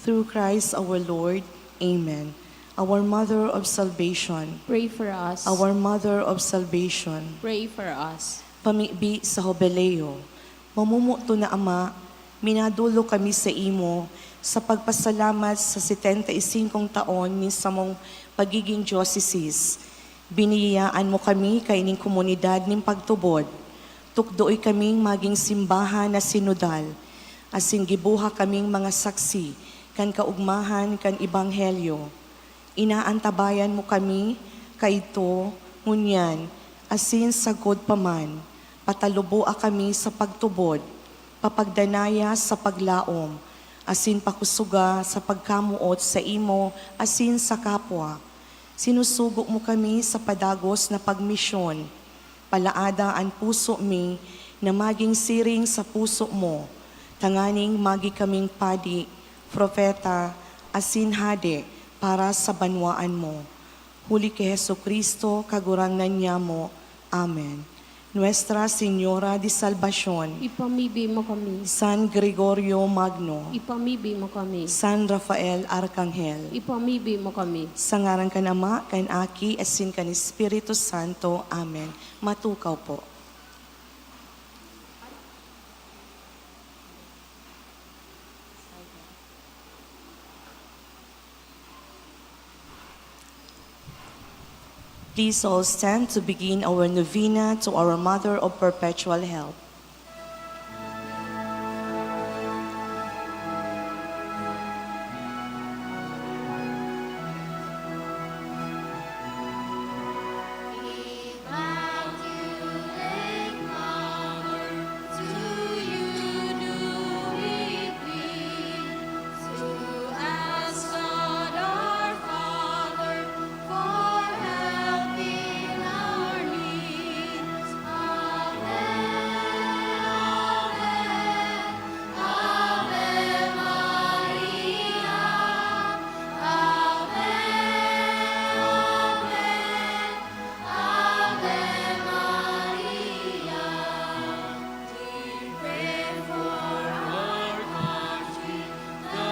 Through Christ our Lord. Amen. Our Mother of Salvation, Pray for us. our Mother of Salvation, Pray for us. pamibi sa Hobeleo, mamumuto na Ama, minadulo kami sa imo sa pagpasalamat sa 75 taon ni sa mong pagiging diocese. Biniyayaan mo kami kaining komunidad ning pagtubod. Tukdoy kaming maging simbahan na sinodal. Asin gibuha kaming mga saksi kan kaugmahan kan ebanghelyo. Inaantabayan mo kami kaito ngunyan asin sagod paman. Pataluboa kami sa pagtubod, papagdanaya sa paglaom, asin pakusuga sa pagkamuot sa imo, asin sa kapwa. Sinusugo mo kami sa padagos na pagmisyon. Palaada ang puso mi na maging siring sa puso mo. Tanganing magi kaming padi, propeta, asin hade para sa banwaan mo. Huli kay Jesucristo, kagurangan niya mo. Amen. Nuestra Señora de Salvación, Ipamibi mo kami. San Gregorio Magno, Ipamibi mo kami. San Rafael Arcangel, Ipamibi mo kami. sa ngaran kan Ama, kan Aki, asin kan Espiritu Santo. Amen. Matukaw po. Please all stand to begin our novena to our Mother of Perpetual Help. Immaculate Mother, to you do we plead, to ask God our Father for help in our needs. Amen, Amen, Ave Maria, Amen, Ave Maria. We pray for our country, the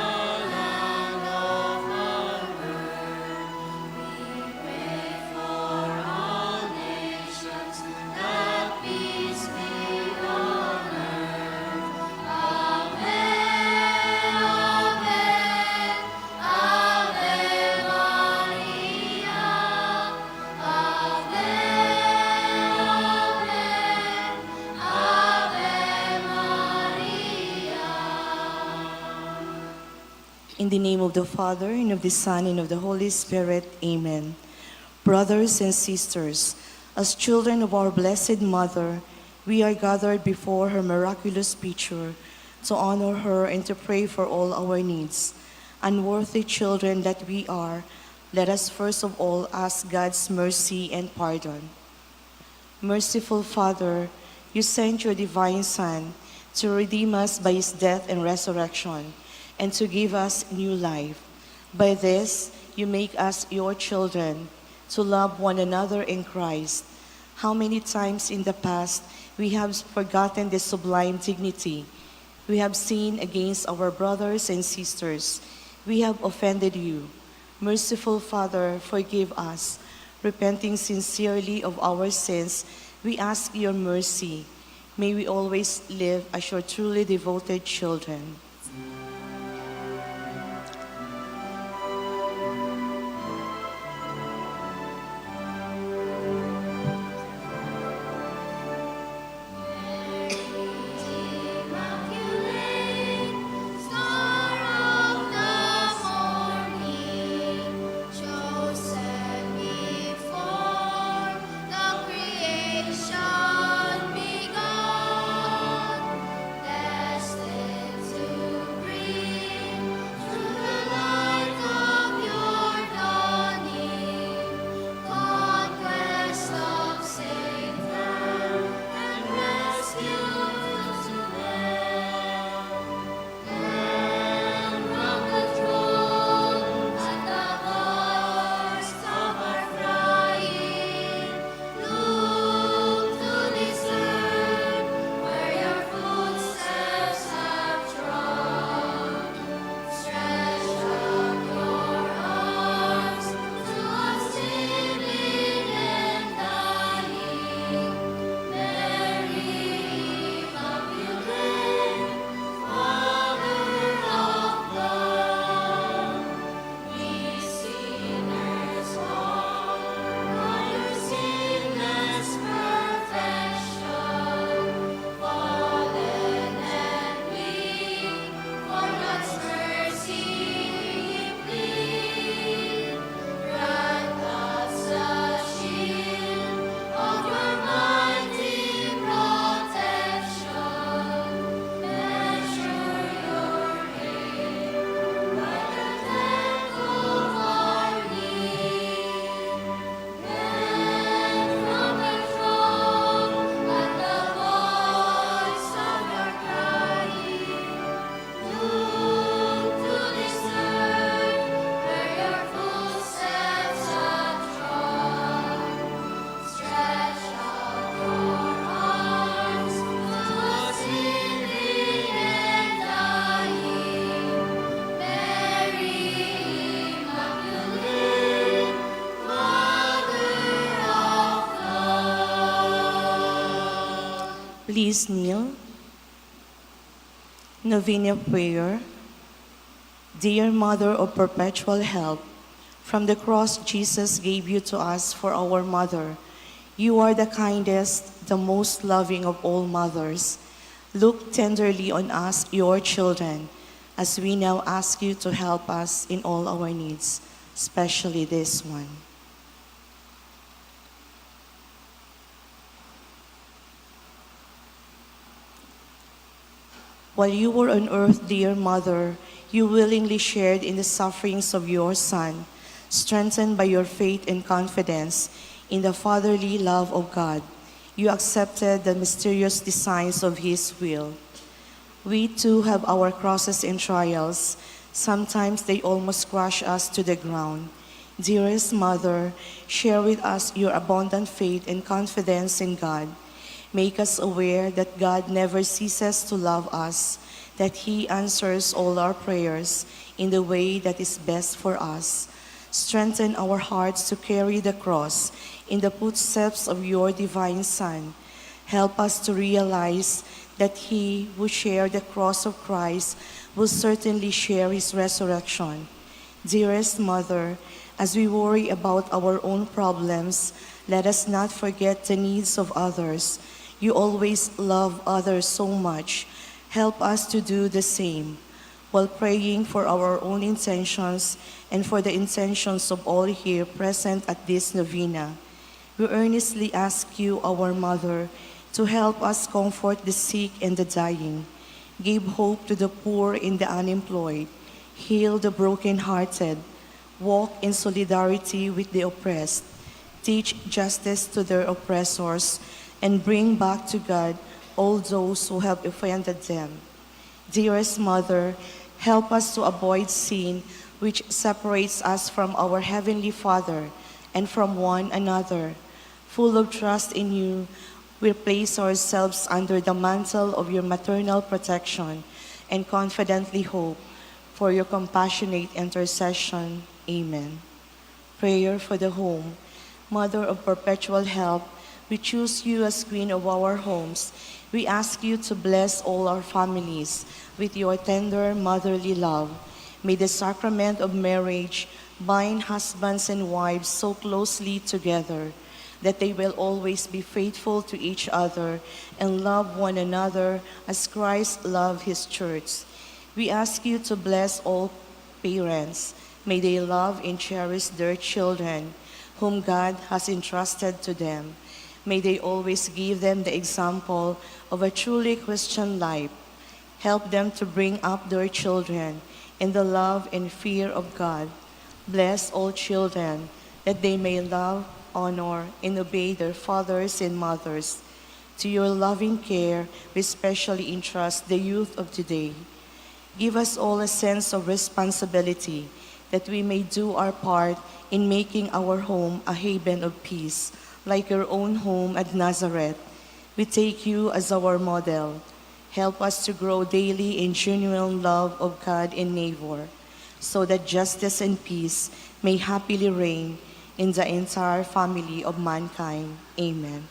land of our birth. We pray for all nations, that peace be on earth. Amen, Amen, Ave Maria, Amen, Ave Maria. In the name of the Father, and of the Son, and of the Holy Spirit. Amen. Brothers and sisters, as children of our Blessed Mother, we are gathered before her miraculous picture to honor her and to pray for all our needs. Unworthy children that we are, let us first of all ask God's mercy and pardon. Merciful Father, you sent your divine Son to redeem us by his death and resurrection, and to give us new life. By this, you make us your children, to love one another in Christ. How many times in the past we have forgotten this sublime dignity. We have sinned against our brothers and sisters. We have offended you. Merciful Father, forgive us. Repenting sincerely of our sins, we ask your mercy. May we always live as your truly devoted children. Immaculate, Star of the morning, chosen before the creation begun, destined to Please kneel. Novena prayer. Dear Mother of Perpetual Help, from the cross Jesus gave you to us for our mother. You are the kindest, the most loving of all mothers. Look tenderly on us, your children, as we now ask you to help us in all our needs, especially this one. While you were on earth, dear Mother, you willingly shared in the sufferings of your Son, strengthened by your faith and confidence in the fatherly love of God. You accepted the mysterious designs of His will. We too have our crosses and trials. Sometimes they almost crush us to the ground. Dearest Mother, share with us your abundant faith and confidence in God. Make us aware that God never ceases to love us, that He answers all our prayers in the way that is best for us. Strengthen our hearts to carry the cross in the footsteps of your divine Son. Help us to realize that He who shared the cross of Christ will certainly share His resurrection. Dearest Mother, as we worry about our own problems, let us not forget the needs of others. You always love others so much. Help us to do the same, while praying for our own intentions and for the intentions of all here present at this novena. We earnestly ask you, our Mother, to help us comfort the sick and the dying, give hope to the poor and the unemployed, heal the brokenhearted, walk in solidarity with the oppressed, teach justice to their oppressors, and bring back to God all those who have offended them. Dearest Mother, help us to avoid sin which separates us from our Heavenly Father and from one another. Full of trust in you, we place ourselves under the mantle of your maternal protection and confidently hope for your compassionate intercession. Amen. Prayer for the home. Mother of perpetual help, we choose you as Queen of our homes. We ask you to bless all our families with your tender motherly love. May the sacrament of marriage bind husbands and wives so closely together that they will always be faithful to each other and love one another as Christ loved His church. We ask you to bless all parents. May they love and cherish their children, whom God has entrusted to them. May they always give them the example of a truly Christian life. Help them to bring up their children in the love and fear of God. Bless all children, that they may love, honor, and obey their fathers and mothers. To your loving care, we especially entrust the youth of today. Give us all a sense of responsibility, that we may do our part in making our home a haven of peace, like your own home at Nazareth. We take you as our model. Help us to grow daily in genuine love of God and neighbor, so that justice and peace may happily reign in the entire family of mankind. Amen.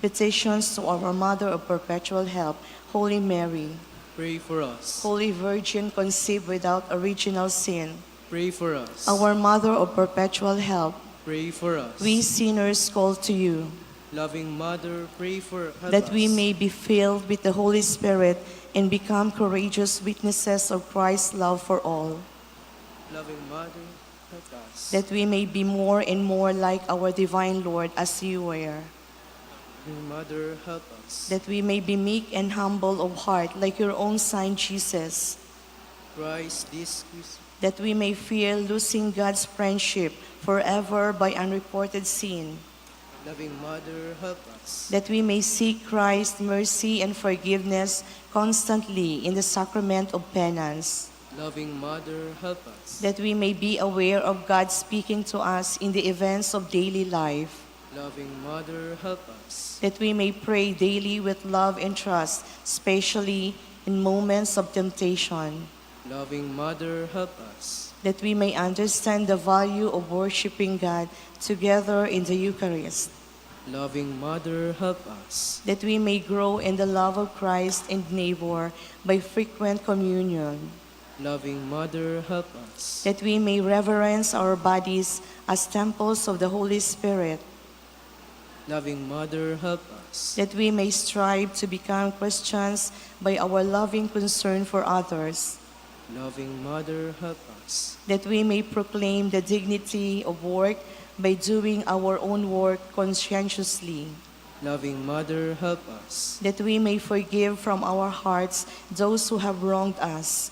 Petitions to our Mother of Perpetual Help, Holy Mary. Pray for us. Holy Virgin conceived without original sin, Pray for us. our Mother of Perpetual Help, Pray for us. we sinners call to you, Loving Mother, pray for help that we us. may be filled with the Holy Spirit and become courageous witnesses of Christ's love for all, Loving Mother, help us. that we may be more and more like our divine Lord as you were, Loving Mother, help us. that we may be meek and humble of heart like your own Son Jesus, Christ, this Christ, that we may fear losing God's friendship forever by unreported sin, Loving Mother, help us. that we may seek Christ's mercy and forgiveness constantly in the sacrament of penance, Loving Mother, help us. that we may be aware of God speaking to us in the events of daily life, Loving Mother, help us. that we may pray daily with love and trust, especially in moments of temptation, Loving Mother, help us. that we may understand the value of worshiping God together in the Eucharist, Loving Mother, help us. that we may grow in the love of Christ and neighbor by frequent communion, Loving Mother, help us. that we may reverence our bodies as temples of the Holy Spirit, Loving Mother, help us. that we may strive to become Christians by our loving concern for others, Loving Mother, help us. that we may proclaim the dignity of work by doing our own work conscientiously, Loving Mother, help us. that we may forgive from our hearts those who have wronged us,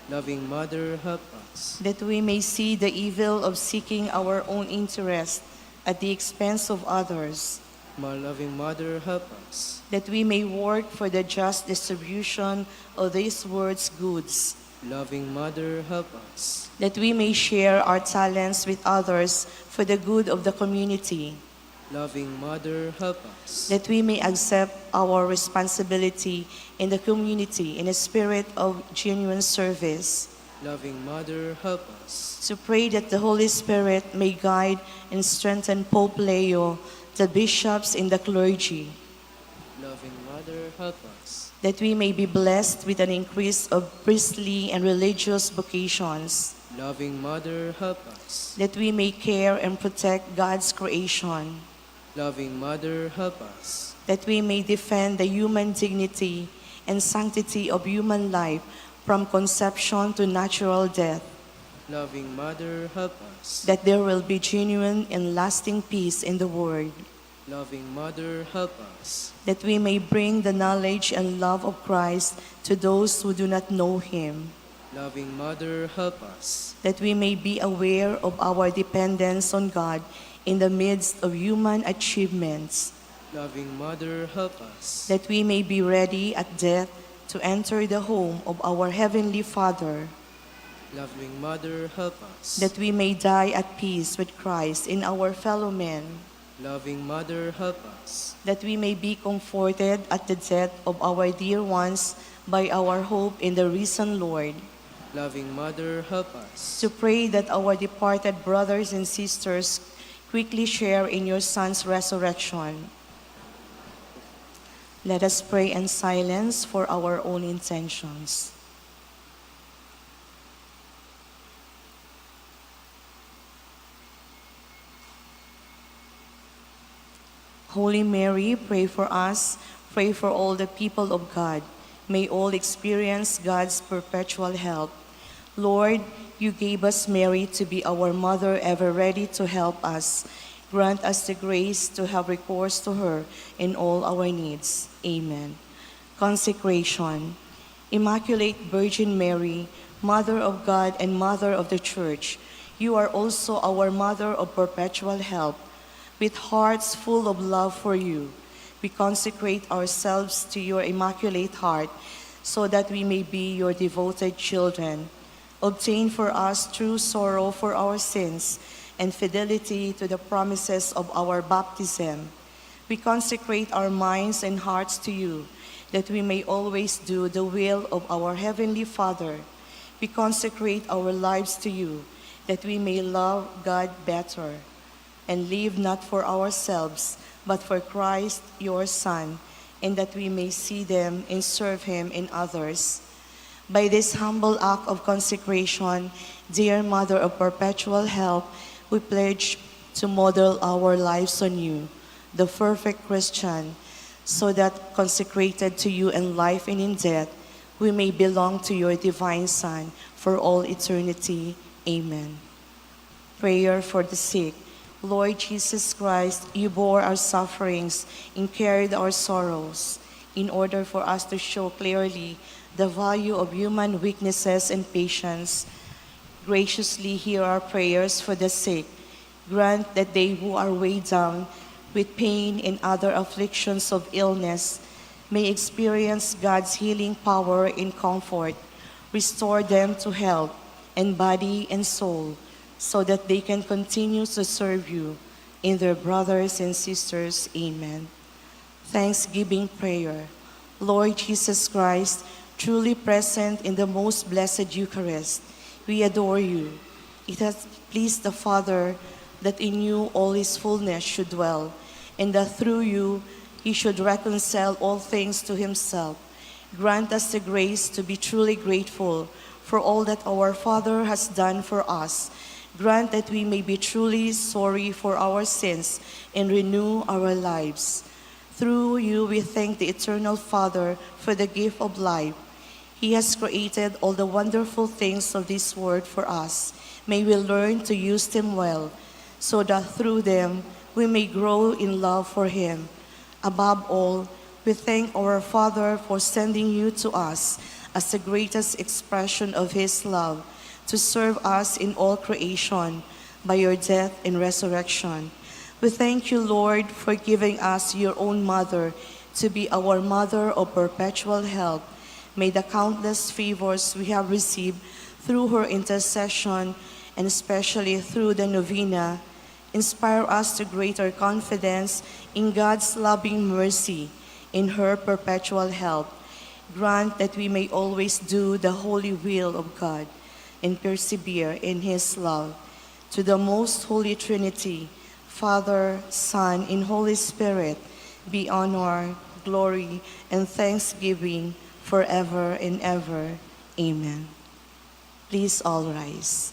Loving Mother, help us. that we may see the evil of seeking our own interest at the expense of others, My loving Mother, help us. that we may work for the just distribution of this world's goods, Loving Mother, help us. that we may share our talents with others for the good of the community, Loving Mother, help us. that we may accept our responsibility in the community in a spirit of genuine service, Loving Mother, help us. to pray that the Holy Spirit may guide and strengthen Pope Leo, the bishops and the clergy, Loving Mother, help us. that we may be blessed with an increase of priestly and religious vocations, Loving Mother, help us. that we may care and protect God's creation, Loving Mother, help us. that we may defend the human dignity and sanctity of human life from conception to natural death, Loving Mother, help us. that there will be genuine and lasting peace in the world, Loving Mother, help us. that we may bring the knowledge and love of Christ to those who do not know Him, Loving Mother, help us. that we may be aware of our dependence on God in the midst of human achievements, Loving Mother, help us. that we may be ready at death to enter the home of our Heavenly Father, Loving Mother, help us. that we may die at peace with Christ in our fellow men, Loving Mother, help us. that we may be comforted at the death of our dear ones by our hope in the risen Lord, Loving Mother, help us. to pray that our departed brothers and sisters quickly share in your Son's resurrection. Let us pray in silence for our own intentions. Holy Mary, pray for us. Pray for all the people of God. May all experience God's perpetual help. Lord, you gave us Mary to be our mother, ever ready to help us. Grant us the grace to have recourse to her in all our needs. Amen. Consecration. Immaculate Virgin Mary, Mother of God and Mother of the Church, you are also our Mother of perpetual help. With hearts full of love for you, we consecrate ourselves to your Immaculate Heart so that we may be your devoted children. Obtain for us true sorrow for our sins and fidelity to the promises of our baptism. We consecrate our minds and hearts to you, that we may always do the will of our Heavenly Father. We consecrate our lives to you, that we may love God better and live not for ourselves, but for Christ, your Son, and that we may see them and serve him in others. By this humble act of consecration, dear Mother of perpetual help, we pledge to model our lives on you, the perfect Christian, so that consecrated to you in life and in death, we may belong to your divine Son for all eternity. Amen. Prayer for the sick. Lord Jesus Christ, you bore our sufferings and carried our sorrows in order for us to show clearly the value of human weaknesses and patience. Graciously hear our prayers for the sick. Grant that they who are weighed down with pain and other afflictions of illness may experience God's healing power and comfort. Restore them to health and body and soul, so that they can continue to serve you in their brothers and sisters. Amen. Thanksgiving prayer. Lord Jesus Christ, truly present in the most blessed Eucharist, we adore you. It has pleased the Father that in you all his fullness should dwell, and that through you he should reconcile all things to himself. Grant us the grace to be truly grateful for all that our Father has done for us. Grant that we may be truly sorry for our sins and renew our lives. Through you we thank the Eternal Father for the gift of life. He has created all the wonderful things of this world for us. May we learn to use them well, so that through them we may grow in love for him. Above all, we thank our Father for sending you to us as the greatest expression of his love, to serve us in all creation by your death and resurrection. We thank you, Lord, for giving us your own mother to be our mother of perpetual help. May the countless favors we have received through her intercession, and especially through the novena, inspire us to greater confidence in God's loving mercy, in her perpetual help. Grant that we may always do the holy will of God and persevere in his love. To the most holy Trinity, Father, Son, and Holy Spirit, be honor, glory, and thanksgiving forever and ever. Amen. Please all rise.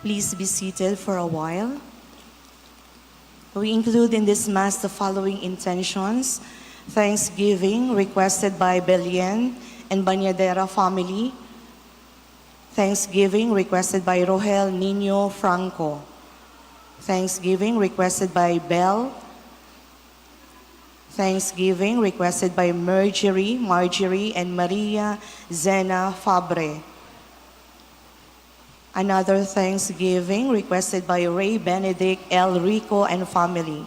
Please be seated for a while. We include in this Mass the following intentions: Thanksgiving requested by Belien and Bañadera family. Thanksgiving requested by Rohel Nino Franco. Thanksgiving requested by Belle. Thanksgiving requested by Marjorie and Maria Zena Fabre. Another Thanksgiving requested by Ray Benedict L. Rico and family.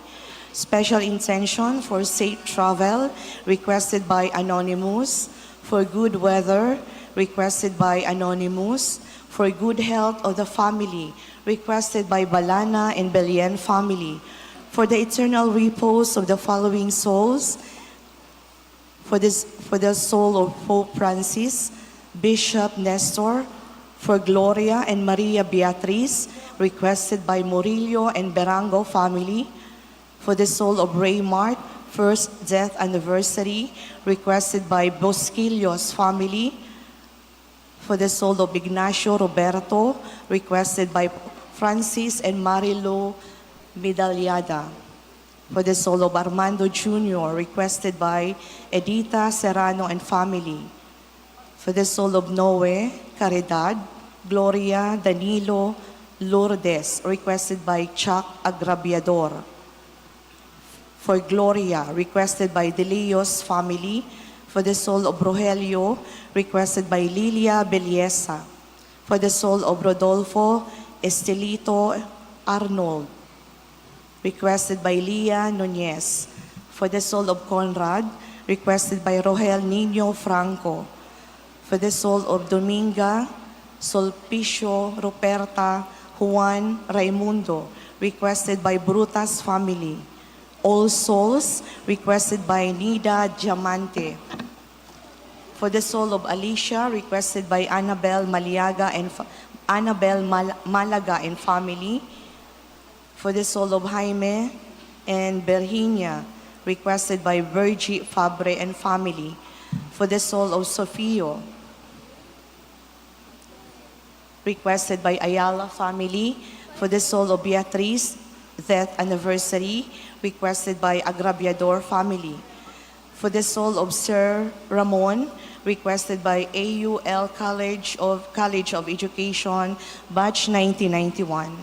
Special intention for safe travel requested by Anonymous. For good weather requested by Anonymous. For good health of the family requested by Balana and Belien family. For the eternal repose of the following souls, for the soul of Pope Francis, Bishop Nestor, for Gloria and Maria Beatriz, requested by Murillo and Berango family, for the soul of Ray Mart, first death anniversary, requested by Bosquillos family. For the soul of Ignacio Roberto, requested by Francis and Marilu Medallada. For the soul of Armando Jr., requested by Edita Serrano and family. For the soul of Noe, Caridad, Gloria, Danilo, Lourdes, requested by Chuck Agrabiador. For Gloria, requested by De Leos family. For the soul of Rogelio, requested by Lilia Belleza. For the soul of Rodolfo Estelito Arnold, requested by Leah Nunez. For the soul of Conrad, requested by Rogel Nino Franco. For the soul of Dominga Solpicio Ruperta Juan Raimundo, requested by Brutas family. All Souls, requested by Nida Diamante. For the soul of Alicia, requested by Annabel Malaga and family. For the soul of Jaime and Virginia, requested by Virgie Fabre and family. For the soul of Sofio, requested by Ayala family. For the soul of Beatriz, death anniversary, requested by Agrabiador family. For the soul of Sir Ramon, requested by AUL College of Education, batch 1991.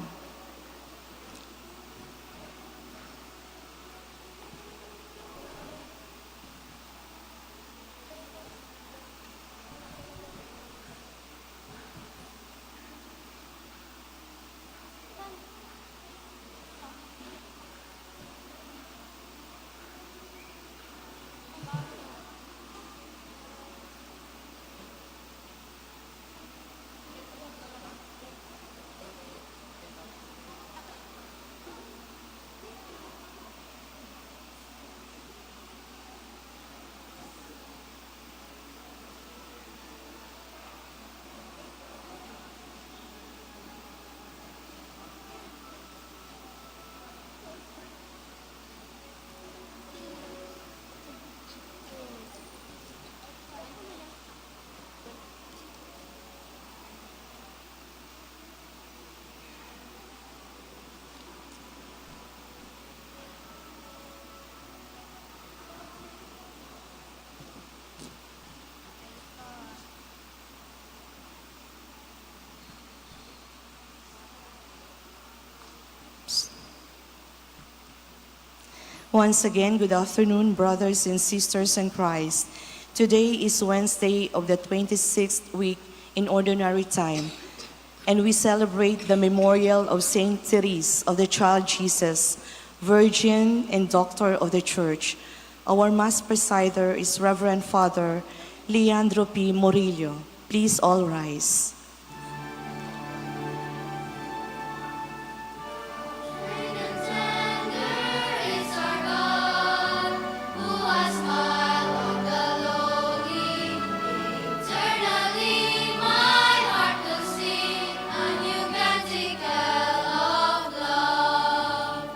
Once again, good afternoon, brothers and sisters in Christ. Today is Wednesday of the 26th week in Ordinary Time, and we celebrate the memorial of Saint Therese of the Child Jesus, Virgin and Doctor of the Church. Our Mass presider is Reverend Father Leandro P. Murillo. Please all rise. Great and tender is our God, who has smiled on the lowly. Eternally my heart will sing a new canticle of love.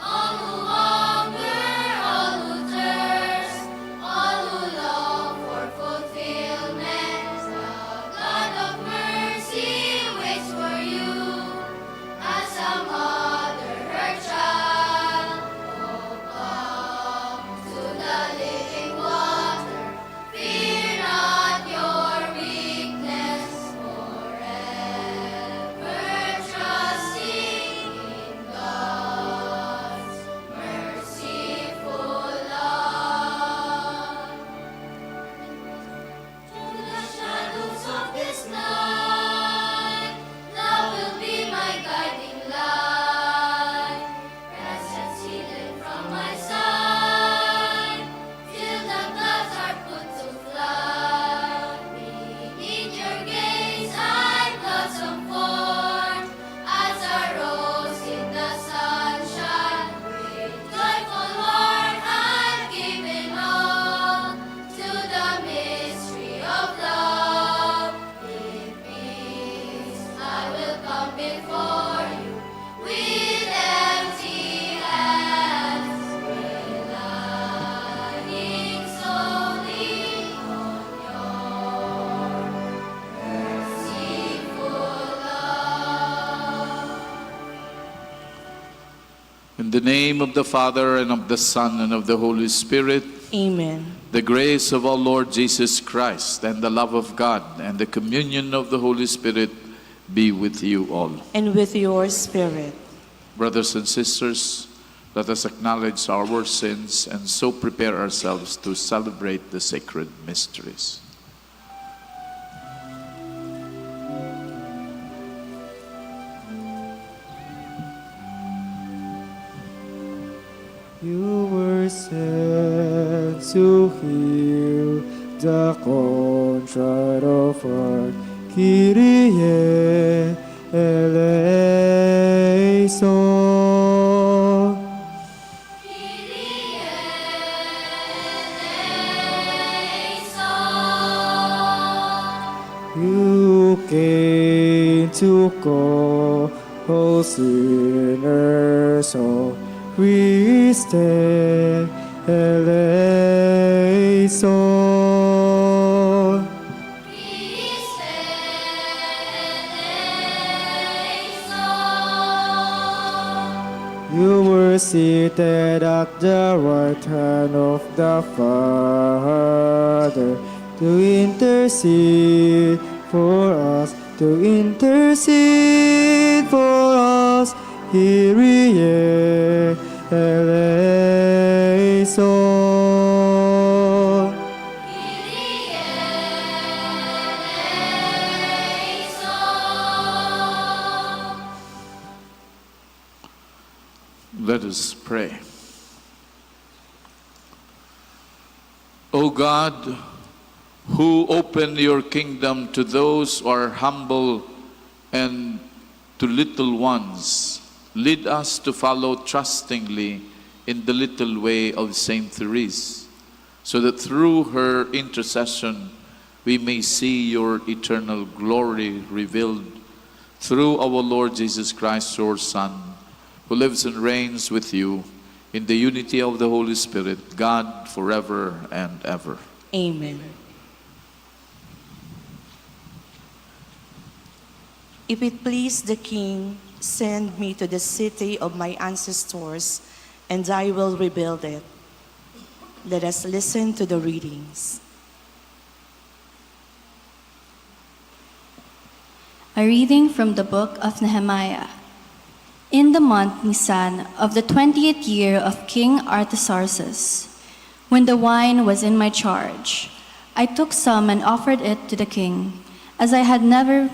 All who hunger, all who thirst, all who long for fulfillment, the God of In the name of the Father, and of the Son, and of the Holy Spirit, Amen. the grace of our Lord Jesus Christ, and the love of God, and the communion of the Holy Spirit be with you all. And with your spirit. Brothers and sisters, let us acknowledge our sins and so prepare ourselves to celebrate the sacred mysteries. You were sent to heal the contrite of heart. Kyrie eleison. You came to call all sinners home. Christe eleison. You were seated at the right hand of the Father to intercede for us, to intercede for us. Kyrie eleison. Let us pray. O God, who open your kingdom to those who are humble and to little ones, lead us to follow trustingly in the little way of Saint Therese, so that through her intercession we may see your eternal glory revealed through our Lord Jesus Christ, your Son, who lives and reigns with you in the unity of the Holy Spirit, God, forever and ever. Amen. If it please the King, send me to the city of my ancestors, and I will rebuild it. Let us listen to the readings. A reading from the book of Nehemiah. In the month Nisan of the 20th year of King Artaxerxes, when the wine was in my charge, I took some and offered it to the king, as I had never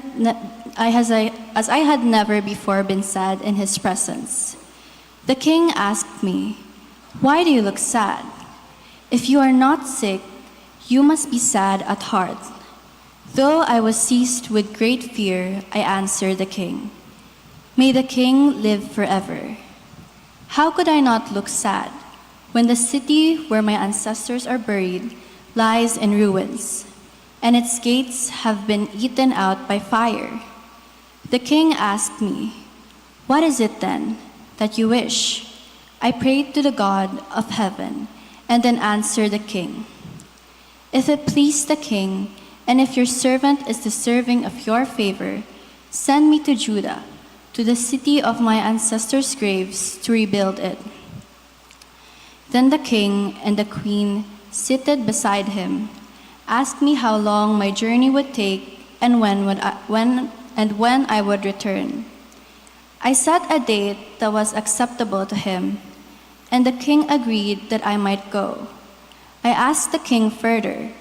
before been sad in his presence. The king asked me, "Why do you look sad? If you are not sick, you must be sad at heart." Though I was seized with great fear, I answered the king, "May the king live forever. How could I not look sad when the city where my ancestors are buried lies in ruins, and its gates have been eaten out by fire?" The king asked me, "What is it then that you wish?" I prayed to the God of heaven, and then answered the king, "If it please the king, and if your servant is deserving of your favor, send me to Judah, to the city of my ancestors' graves, to rebuild it." Then the king and the queen, seated beside him, asked me how long my journey would take and when I would return. I set a date that was acceptable to him, and the king agreed that I might go. I asked the king further,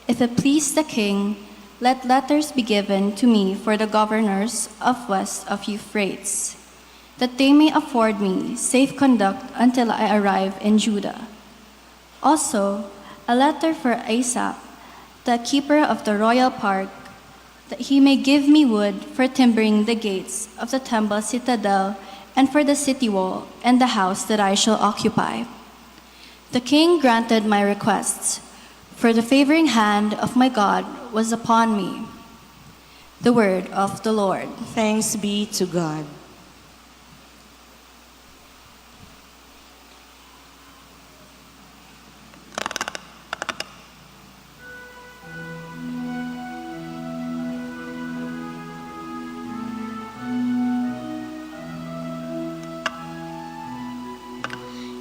"If it please the king, let letters be given to me for the governors of west of Euphrates, that they may afford me safe conduct until I arrive in Judah. Also, a letter for Asaph, the keeper of the royal park, that he may give me wood for timbering the gates of the temple citadel and for the city wall and the house that I shall occupy." The king granted my requests, for the favoring hand of my God was upon me. The word of the Lord. Thanks be to God.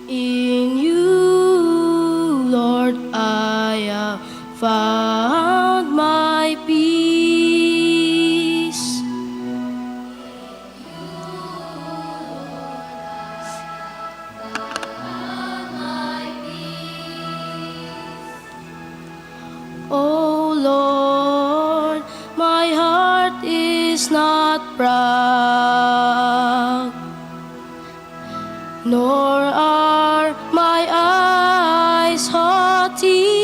In you, Lord, I have found my peace. O Lord, my heart is not proud, nor are my eyes haughty.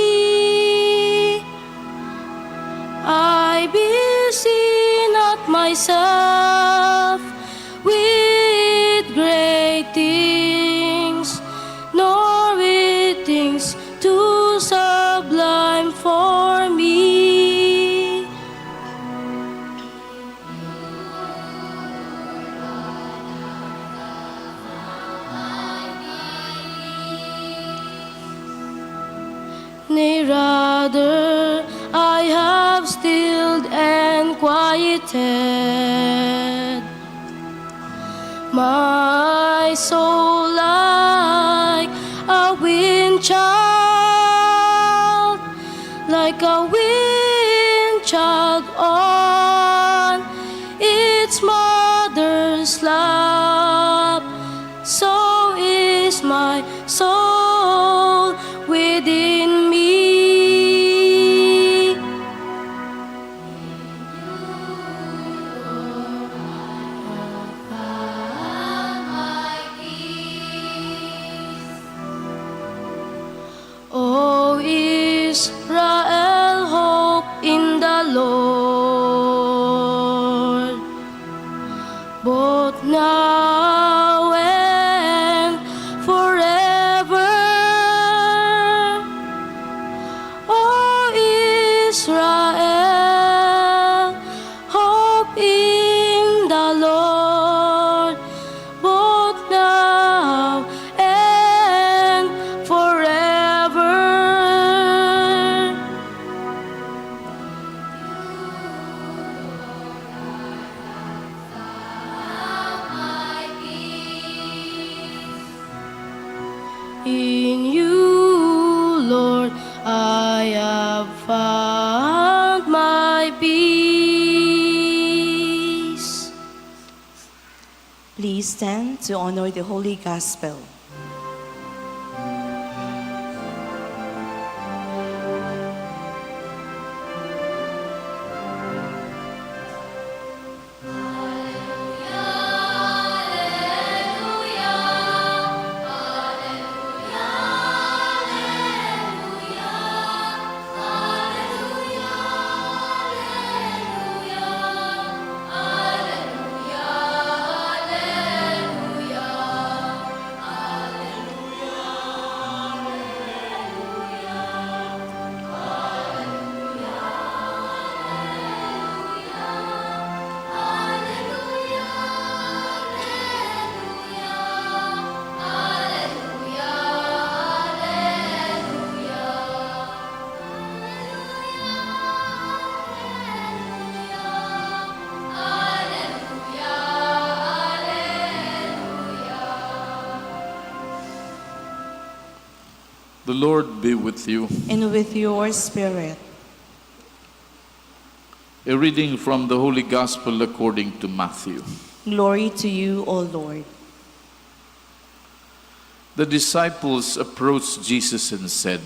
I busy not myself with great things, nor with things too sublime for me. Nay, rather, I have stilled and quieted my soul like a wind child, like a wind child on its mother's lap. So is my soul within me. O Israel, hope in the Lord, both now and forever. O Israel, hope in the Lord, both now and forever. In you, Lord, I have found my peace. Please stand to honor the Holy Gospel. The Lord be with you. And with your spirit. A reading from the Holy Gospel according to Matthew. Glory to you, O Lord. The disciples approached Jesus and said,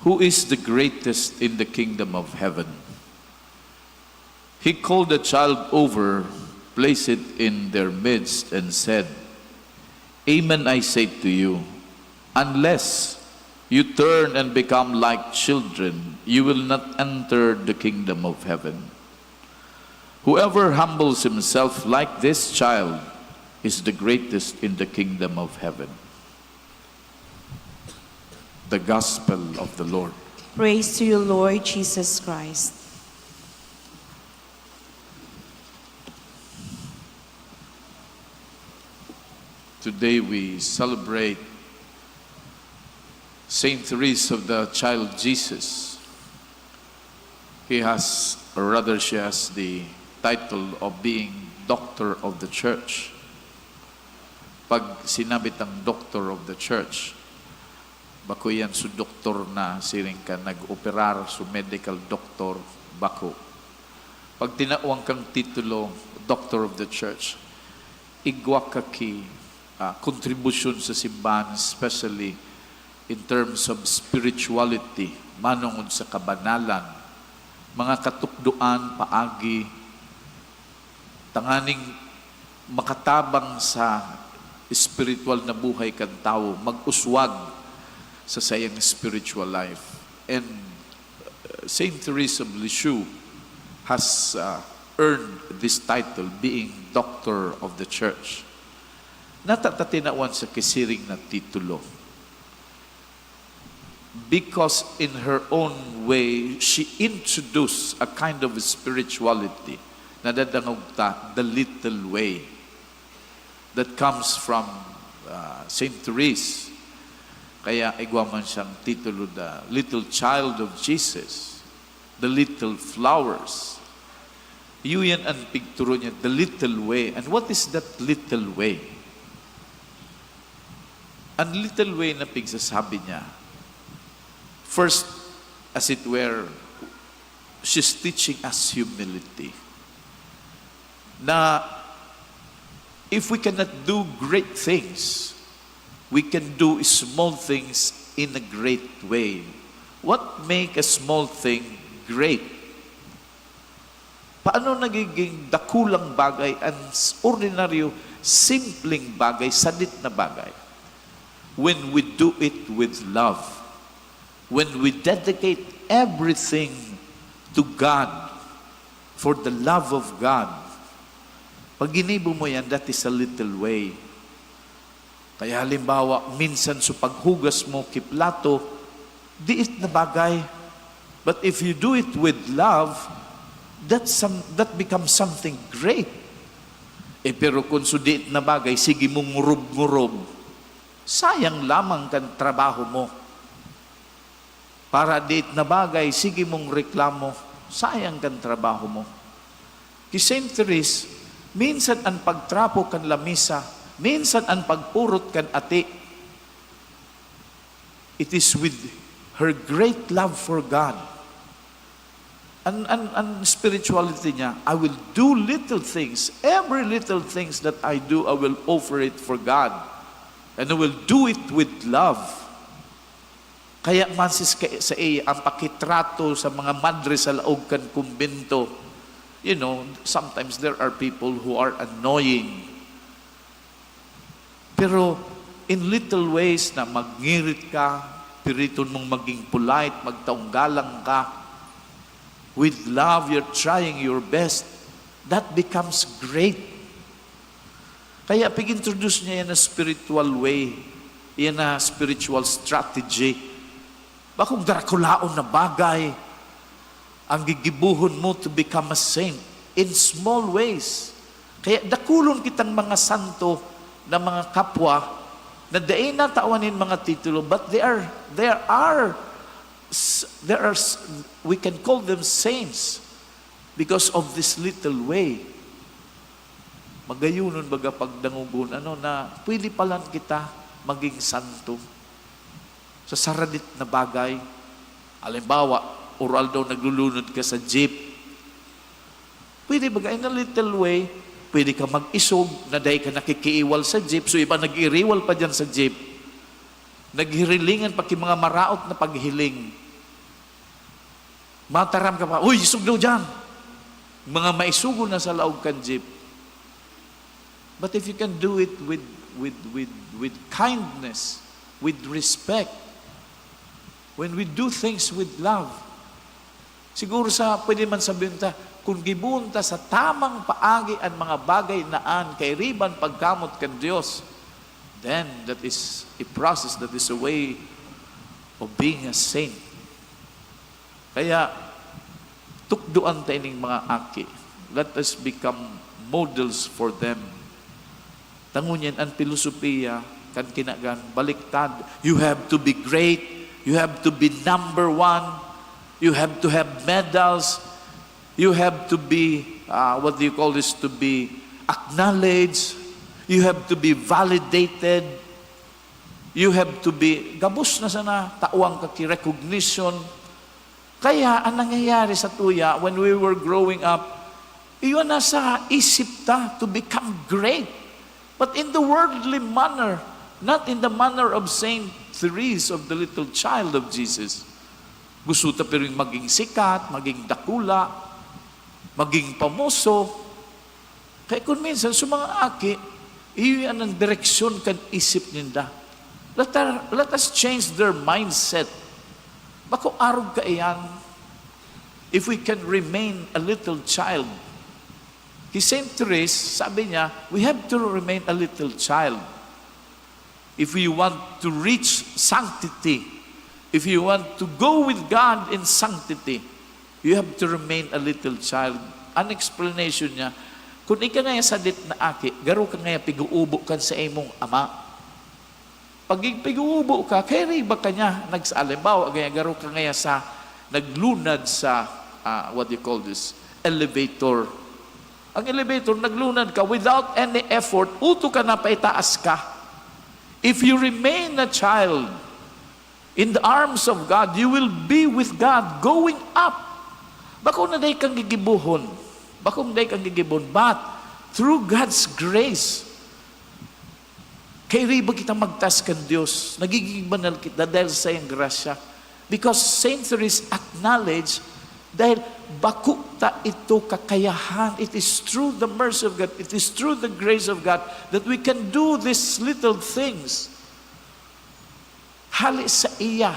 "Who is the greatest in the kingdom of heaven?" He called the child over, placed it in their midst, and said, "Amen, I say to you, unless you turn and become like children, you will not enter the kingdom of heaven. Whoever humbles himself like this child is the greatest in the kingdom of heaven." The Gospel of the Lord. Praise to you, Lord Jesus Christ. Today we celebrate Saint Therese of the Child Jesus. He has, or rather she has the title of being Doctor of the Church. pag sinabi tang doctor of the church, bako yan su doktor na siring ka nag-operar su medical doctor, bako. Pag tinawang kang titulo, doctor of the church, igwa ka ki contribution sa simbahan, especially in terms of spirituality, manungod sa kabanalan, mga katukduan, paagi, tanganing makatabang sa spiritual na buhay kan tao, mag-uswag sa sayang spiritual life. And Saint Teresa of Lisieux has earned this title, being Doctor of the Church. Natatinawan sa kisiring na titulo. Because in her own way, she introduced a kind of spirituality na dadangog ta, the little way, that comes from Saint Therese. Kaya igwa man siyang titulo, the little child of Jesus, the little flowers. Yun yan ang picture niya, the little way. And what is that little way? Ang little way na pigsasabi niya, first, as it were, she's teaching us humility. Na if we cannot do great things, we can do small things in a great way. What make a small thing great? Paano nagiging dakulang bagay, ang ordinaryo, simpleng bagay, sadit na bagay? When we do it with love. When we dedicate everything to God, for the love of God. Pag ginibo mo yan, that is a little way. Kaya halimbawa, minsan sa paghugas mo kiplato, diit na bagay. But if you do it with love, that becomes something great. Pero kung sudiit na bagay, sige mong ngurub-ngurub, sayang lamang kan trabaho mo. Para diit na bagay, sige mong reklamo, sayang kan trabaho mo. Ki Saint Therese, minsan ang pagtrapo kan lamisa, minsan ang pagpurot kan ati, it is with her great love for God. Ang spirituality niya, I will do little things. Every little things that I do, I will offer it for God. And I will do it with love. Kaya mansis sa iya, ang pakitrato sa mga madre sa laog kan kumbento, you know, sometimes there are people who are annoying. Pero in little ways na magngirit ka, piriton mong maging polite, magtaunggalang ka, with love, you're trying your best, that becomes great. Kaya pag-introduce niya yan na spiritual way, yan na spiritual strategy. Bakong drakulaon na bagay, ang gigibuhon mo to become a saint in small ways. Kaya dakulon kitang mga santo na mga kapwa na daay na tawanin mga titulo, but there are we can call them saints because of this little way. Magayunon baga pagdangugon, na pwede palang kita maging santo sa saradit na bagay. Halimbawa, oral daw naglulunod ka sa jeep. Pwede baga in a little way, pwede ka mag-isog na dahil ka nakikiiwal sa jeep, so iba nag-iriwal pa dyan sa jeep. Naghirilingan pa ki mga maraot na paghiling. Mataram ka pa, uy, isog daw dyan. Mga maisugo na sa laog kan jeep. But if you can do it with kindness, with respect, when we do things with love, siguro pwede man sabihin ta, kung gibuon ta sa tamang paagi ang mga bagay naan kay riban pagkamot kan Dios, then that is a process, that is a way of being a saint. Kaya, tukduan tayo ng mga aki. Let us become models for them. Tangunyan, ang filosofiya, kan kinagan, baliktad. You have to be great. You have to be number one. You have to have medals. You have to be, to be acknowledged. You have to be validated. You have to be, gabos na sana, tauang recognition. Kaya, ang nangyayari sa tuya, when we were growing up, iyon na sa isip ta to become great. But in the worldly manner, not in the manner of Saint Therese, of the little child of Jesus. Gusto ta pero maging sikat, maging dakula, maging pamoso. Kaya kung minsan, sa mga aki, iyon ang direksyon kan isip ninda. Let us change their mindset. Bako arog ka iyan, if we can remain a little child. Saint Therese, sabi niya, we have to remain a little child. If we want to reach sanctity, if you want to go with God in sanctity, you have to remain a little child. An explanation niya, kung ika ngaya sadit na aki, garo ka ngaya piguubo kan sa imong ama. Pag piguubo ka, kaya ba ka niya nagsalimbaw, gaya garo ka ngaya sa naglunad sa, what do you call this, elevator. Ang elevator, naglunad ka without any effort, uto ka na paitaas ka. If you remain a child in the arms of God, you will be with God going up. Bako na day kang gigibuhon. Bako na day kang gigibuhon. But through God's grace, kay riba kita magtas kan Diyos, nagiging banal kita dahil sa iyang grasya. Because Saint Therese acknowledged dahil bako ta ito kakayahan. It is through the mercy of God, it is through the grace of God that we can do these little things. Hali sa iya.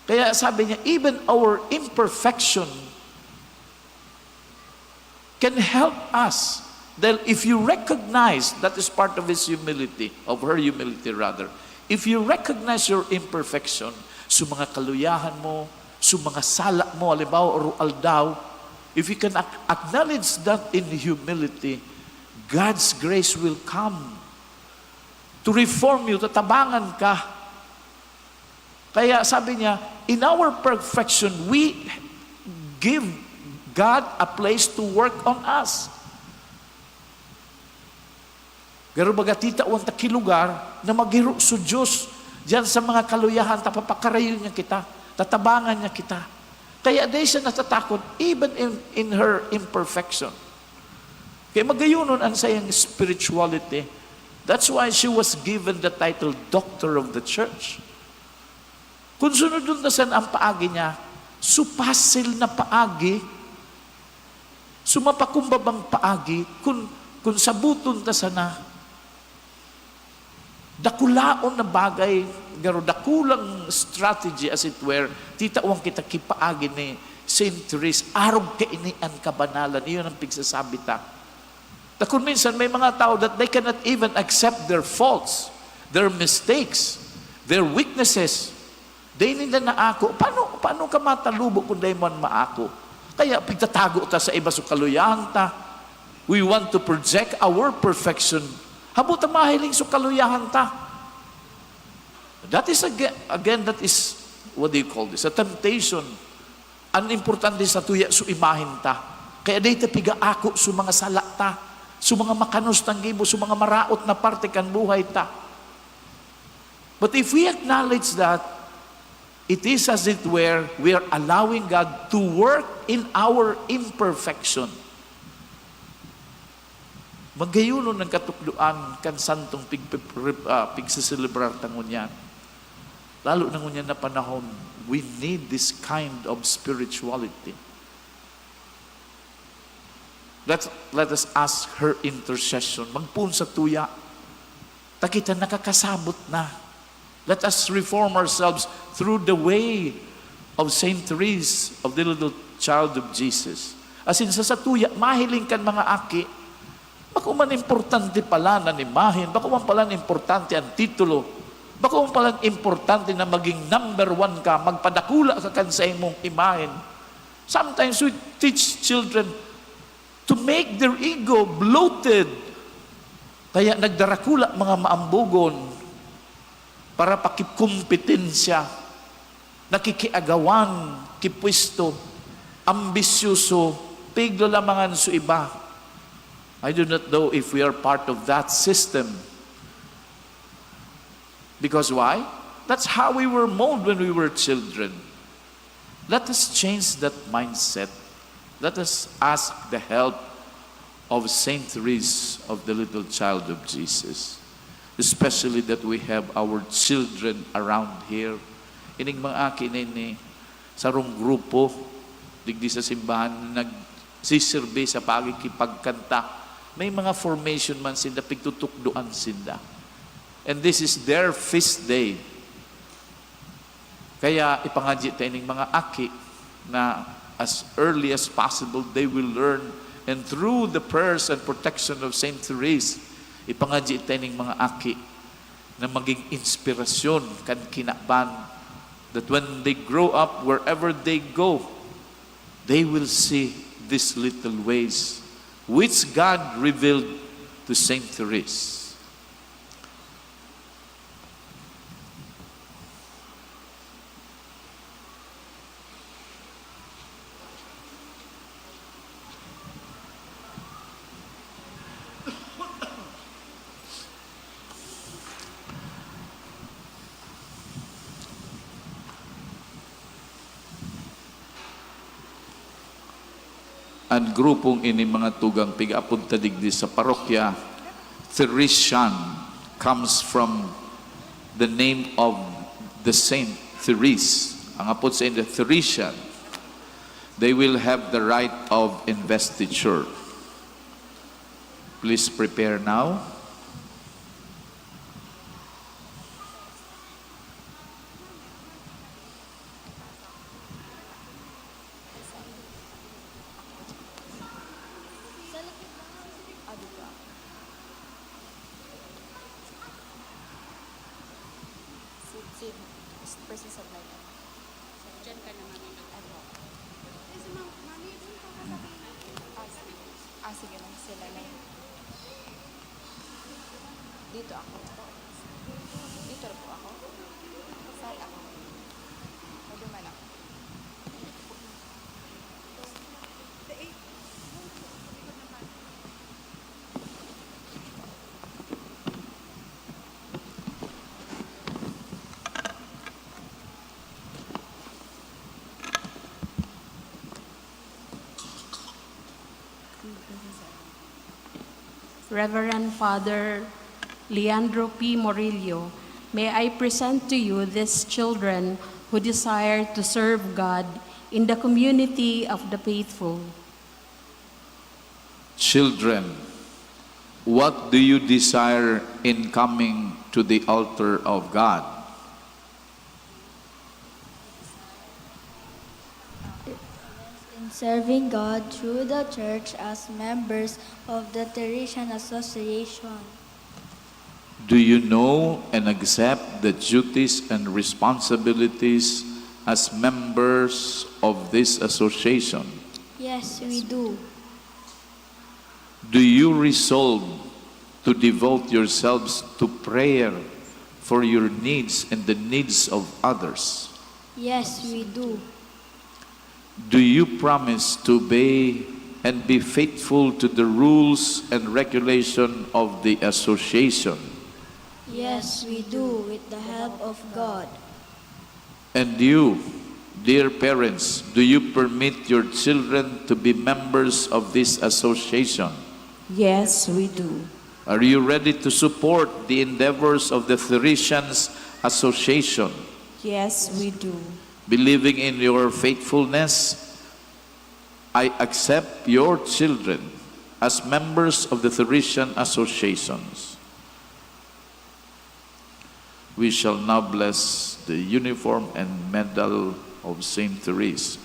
Kaya sabi niya, even our imperfection can help us. Dahil if you recognize, that is part of his humility, of her humility rather. If you recognize your imperfection, sa mga kaluyahan mo, sa mga sala mo, halimbawa, or aldaw, if you can acknowledge that in humility, God's grace will come to reform you, tatabangan ka. Kaya sabi niya, in our perfection, we give God a place to work on us. Pero bagatita uwan ta kilugar na maghiro sa Diyos diyan sa mga kaluyahan, tapapakarayon niya kita, tatabangan niya kita. Kaya di siya natatakot even in her imperfection. Kaya magayunon ang sayang spirituality. That's why she was given the title Doctor of the Church. Kung sunod doon na saan ang paagi niya, supasil na paagi, sumapakumbabang paagi, kung sabuton ta sana, dakulaon na bagay, garo dakulang strategy as it were, titawang kita kipaagi ni Saint Therese, arog kainian kabanalan, iyon ang pigsasabi ta. Kung minsan may mga tao that they cannot even accept their faults, their mistakes, their weaknesses. They nila na ako, paano ka matalubo kung day man maako? Kaya pigtatago ta sa iba sa kaluyahan ta. We want to project our perfection. Habuta mahiling sa kaluyahan ta. That is again, that is, what do you call this? A temptation. Ang importante sa tuya, so imahin ta. Kaya dito piga ako sa mga sala ta, sa mga makanos tang gibo, sa mga maraot na parte kan buhay ta. But if we acknowledge that, it is as it were, we are allowing God to work in our imperfection. Magayuno ng katukduan kan santong pigsiselebrar tangunyan. Lalo nangunyan na panahon, we need this kind of spirituality. Let us ask her intercession. Magpun sa tuya. Takita nakakasabot na. Let us reform ourselves through the way of Saint Therese, of the little child of Jesus. As in sa tuya, mahiling kan mga aki, bako man importante pala na imahin, bako man pala importante ang titulo, bako man pala importante na maging number 1 ka, magpadakula ka kan sa imong imahin. Sometimes we teach children to make their ego bloated. Kaya nagdarakula mga maambugon para pakikumpetensya, nakikiagawan, kipwisto, ambisyoso, piglalamangan sa iba. I do not know if we are part of that system. Because why? That's how we were molded when we were children. Let us change that mindset. Let us ask the help of Saint Therese of the Little Child of Jesus. Especially that we have our children around here. Ining mga akin ini sa rong grupo, digdi sa simbahan, nagsisirbe sa pagkikipagkanta. May mga formation man sinda, pigtutukdoan sinda. And this is their feast day. Kaya ipangadji tayo ng mga aki na as early as possible they will learn. And through the prayers and protection of Saint Therese, ipangadji tayo ng mga aki na maging inspirasyon kan kinaban, that when they grow up, wherever they go, they will see these little ways which God revealed to Saint Therese. Ang grupong ini mga tugang pigapunta digdi sa parokya, Theresian, comes from the name of the Saint Therese. Ang apod sa inyo, Theresian. They will have the right of investiture. Please prepare now. Dito ako. Dito po ako. Saan ako? Pwede man ako. Reverend Father Leandro P. Morillo, may I present to you these children who desire to serve God in the community of the faithful. Children, what do you desire in coming to the altar of God? In serving God through the church as members of the Theresian Association. Do you know and accept the duties and responsibilities as members of this association? Yes, we do. Do you resolve to devote yourselves to prayer for your needs and the needs of others? Yes, we do. Do you promise to obey and be faithful to the rules and regulation of the association? Yes, we do, with the help of God. And you, dear parents, do you permit your children to be members of this association? Yes, we do. Are you ready to support the endeavors of the Theresians Association? Yes, we do. Believing in your faithfulness, I accept your children as members of the Theresian Associations. We shall now bless the uniform and medal of Saint Therese.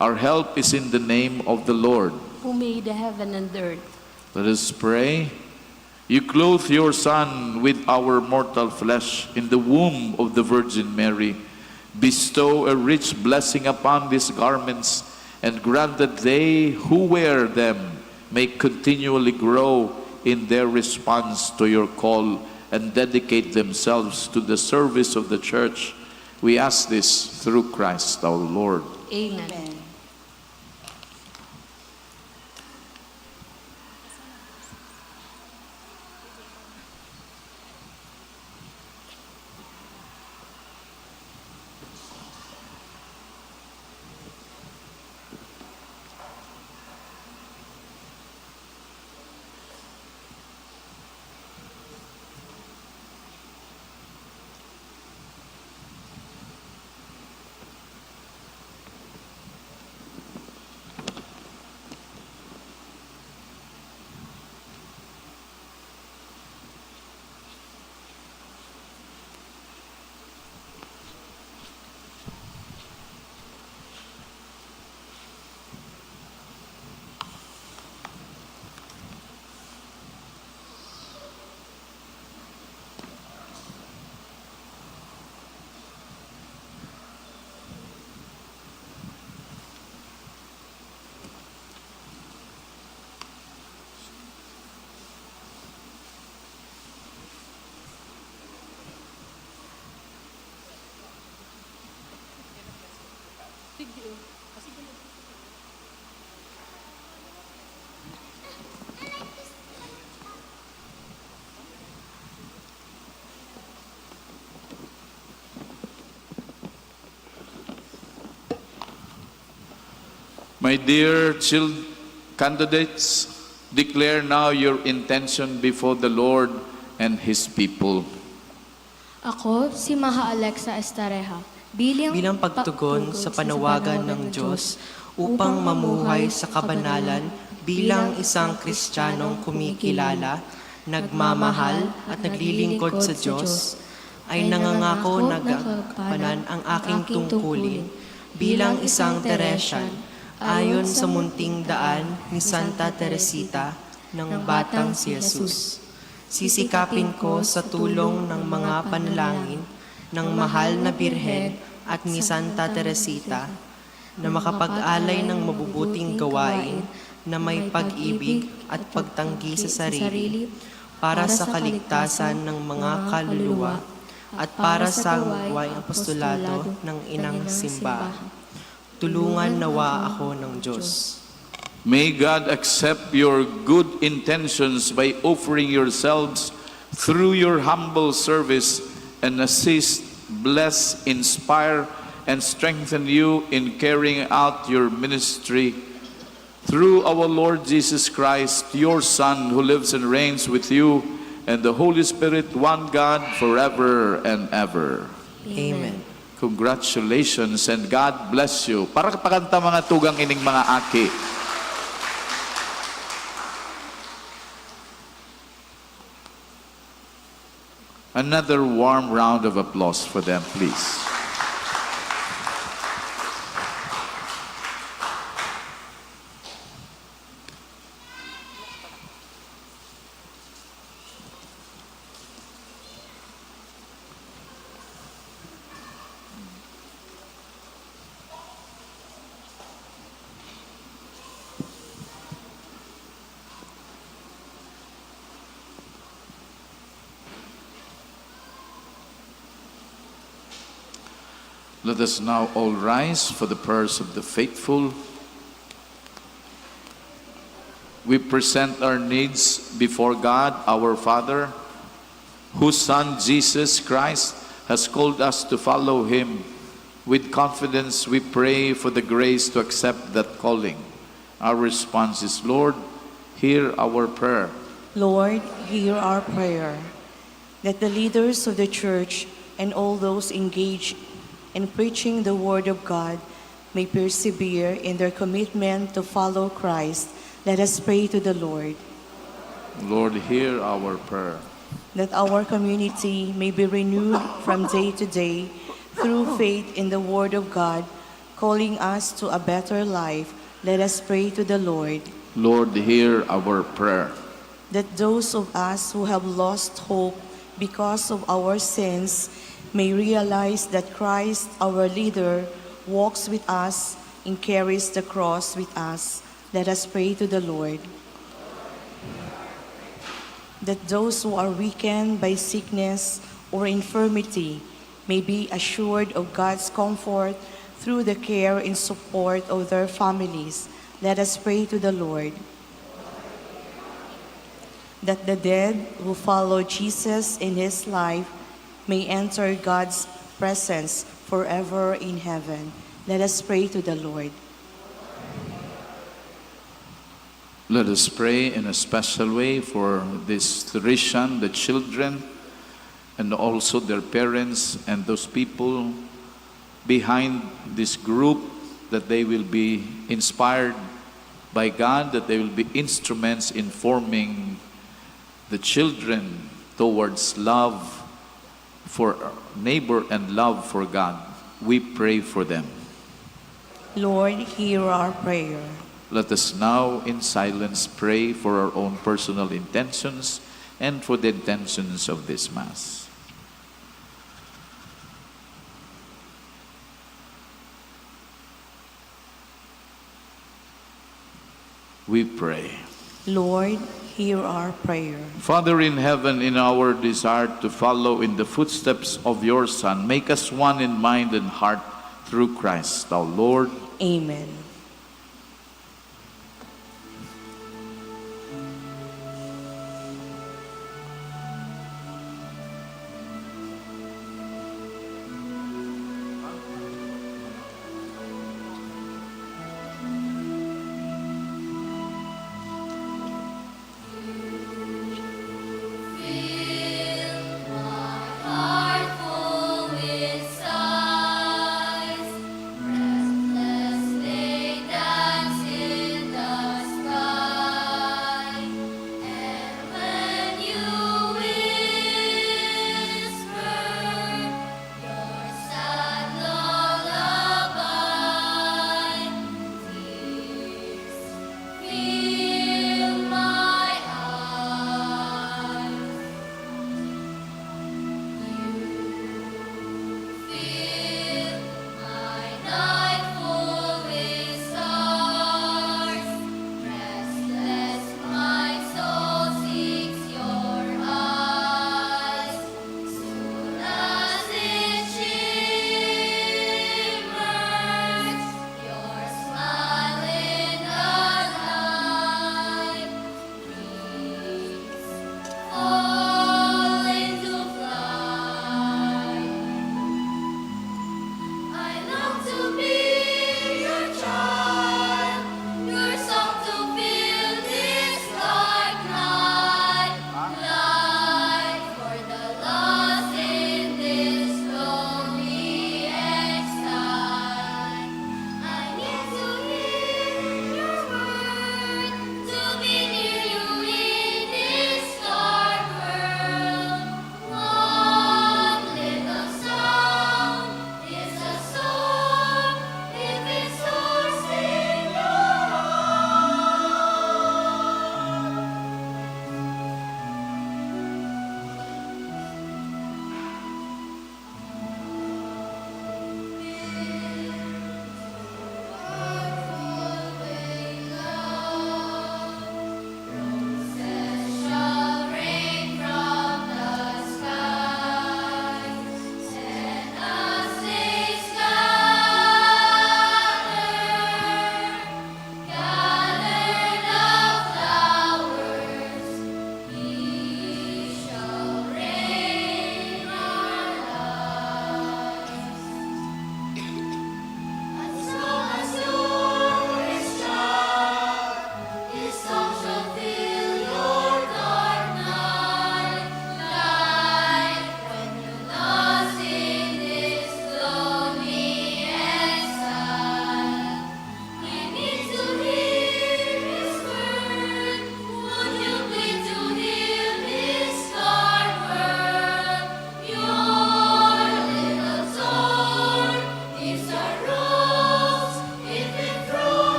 Our help is in the name of the Lord, Who made the heaven and earth. Let us pray. You clothe your Son with our mortal flesh in the womb of the Virgin Mary. Bestow a rich blessing upon these garments, and grant that they who wear them may continually grow in their response to your call and dedicate themselves to the service of the Church. We ask this through Christ our Lord. Amen. My dear candidates, declare now your intention before the Lord and His people. Ako, si Maha Alexa Estareja, bilang pagtugon sa panawagan ng Diyos upang mamuhay sa kabanalan bilang isang Kristiyanong kumikilala, nagmamahal at naglilingkod sa Diyos, ay nangangako na gagampanan ang aking tungkulin bilang isang Teresian ayon sa munting daan ni Santa Teresita ng Batang si Jesus. Sisikapin ko sa tulong ng mga panalangin ng mahal na Birhen at ni Santa Teresita na makapag-alay ng mabubuting gawain na may pag-ibig at pagtanggi sa sarili para sa kaligtasan ng mga kaluluwa at para sa gawaing apostolado ng Inang Simbahan. Tulungan nawa ako ng Diyos. May God accept your good intentions by offering yourselves through your humble service and assist, bless, inspire, and strengthen you in carrying out your ministry. Through our Lord Jesus Christ, your Son, who lives and reigns with you, and the Holy Spirit, one God, forever and ever. Amen. Congratulations and God bless you. Para pakanta mga tugang ining mga aki. Another warm round of applause for them, please. Let us now all rise for the prayers of the faithful. We present our needs before God, our Father, whose Son, Jesus Christ, has called us to follow Him. With confidence, we pray for the grace to accept that calling. Our response is, Lord, hear our prayer. Lord, hear our prayer. That the leaders of the Church and all those engaged in preaching the Word of God may persevere in their commitment to follow Christ. Let us pray to the Lord. Lord, hear our prayer. That our community may be renewed from day to day through faith in the Word of God, calling us to a better life. Let us pray to the Lord. Lord, hear our prayer. That those of us who have lost hope because of our sins may realize that Christ, our leader, walks with us and carries the cross with us. Let us pray to the Lord. That those who are weakened by sickness or infirmity may be assured of God's comfort through the care and support of their families. Let us pray to the Lord. That the dead who follow Jesus in His life may enter God's presence forever in heaven. Let us pray to the Lord. Let us pray in a special way for this Teresian, the children, and also their parents and those people behind this group, that they will be inspired by God, that they will be instruments in forming the children towards love for neighbor and love for God. We pray for them. Lord, hear our prayer. Let us now in silence pray for our own personal intentions and for the intentions of this Mass. We pray. Lord, hear our prayer. Father in heaven, in our desire to follow in the footsteps of your Son, make us one in mind and heart through Christ our Lord. Amen.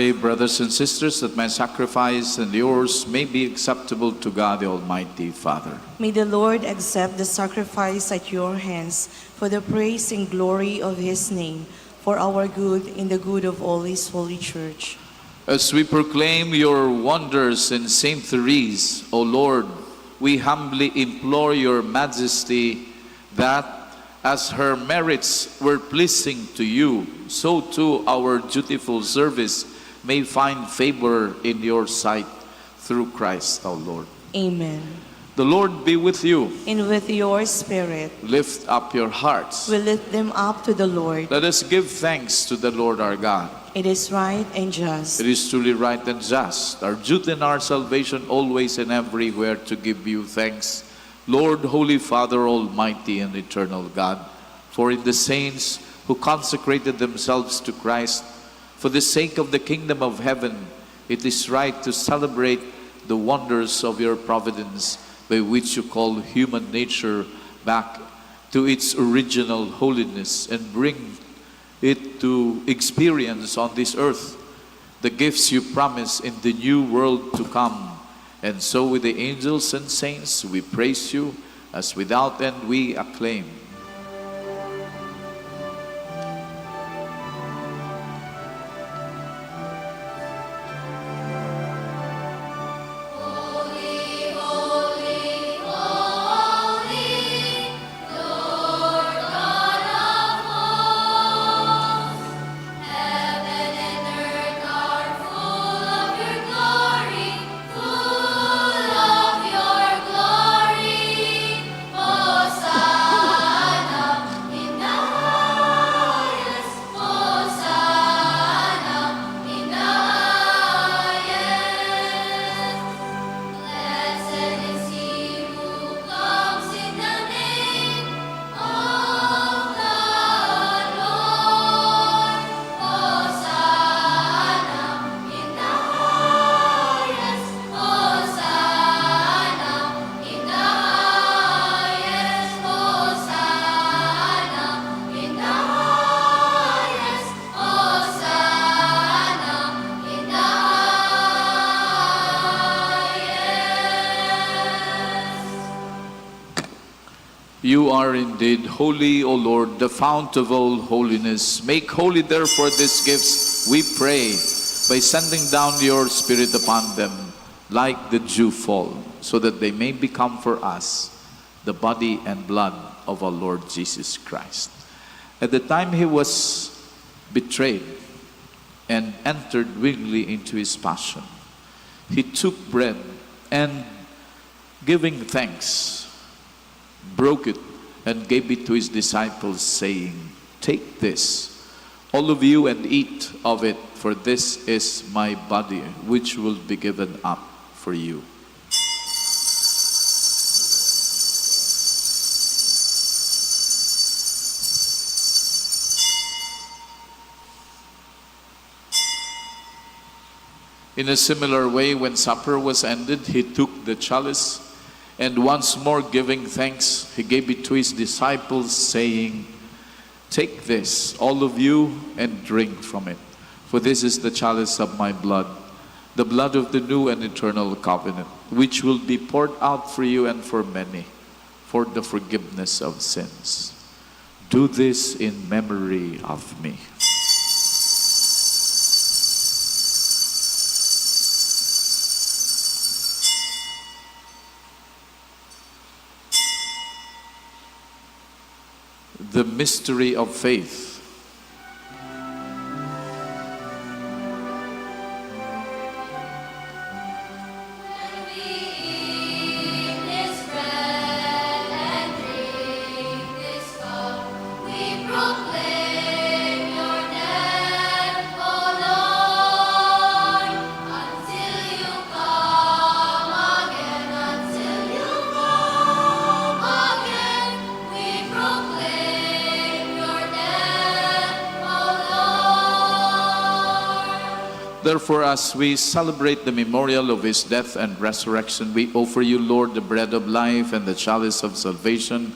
pray, brothers and sisters, that my sacrifice and yours may be acceptable to God the Almighty Father. May the Lord accept the sacrifice at your hands for the praise and glory of his name, for our good and the good of all his holy church. As we proclaim your wonders in Saint Therese, O Lord, we humbly implore your majesty that as her merits were pleasing to you, so too our dutiful service may find favor in your sight through Christ our Lord. Amen. The Lord be with you. And with your spirit, Lift up your hearts. we lift them up to the Lord. Let us give thanks to the Lord our God. It is right and just. It is truly right and just, our duty and our salvation always and everywhere to give you thanks, Lord, Holy Father, Almighty and Eternal God. For in the saints who consecrated themselves to Christ, for the sake of the kingdom of heaven, it is right to celebrate the wonders of your providence by which you call human nature back to its original holiness and bring it to experience on this earth the gifts you promise in the new world to come. And so with the angels and saints we praise you, as without end we acclaim. Holy, holy, holy, Lord God of hosts. Heaven and earth are full of your glory, full of your glory. Hosanna in the highest, Hosanna in the highest. Blessed is he who comes in the name of the Lord. Hosanna in the highest, Hosanna in the highest, Hosanna in the highest, Hosanna in the highest. You are indeed holy, O Lord, the fount of all holiness. Make holy therefore these gifts, we pray, by sending down your Spirit upon them like the dew fall, so that they may become for us the body and blood of our Lord Jesus Christ. At the time he was betrayed and entered willingly into his passion, he took bread and, giving thanks, broke it and gave it to his disciples, saying, "Take this, all of you, and eat of it, for this is my body, which will be given up for you." In a similar way, when supper was ended, he took the chalice, and once more giving thanks, he gave it to his disciples, saying, "Take this, all of you, and drink from it. For this is the chalice of my blood, the blood of the new and eternal covenant, which will be poured out for you and for many, for the forgiveness of sins. Do this in memory of me." The mystery of faith. When we eat this bread and drink this cup, we proclaim your death, O Lord, until you come again, until you come again. We proclaim your death, O Lord. Therefore, as we celebrate the memorial of his death and resurrection, we offer you, Lord, the bread of life and the chalice of salvation,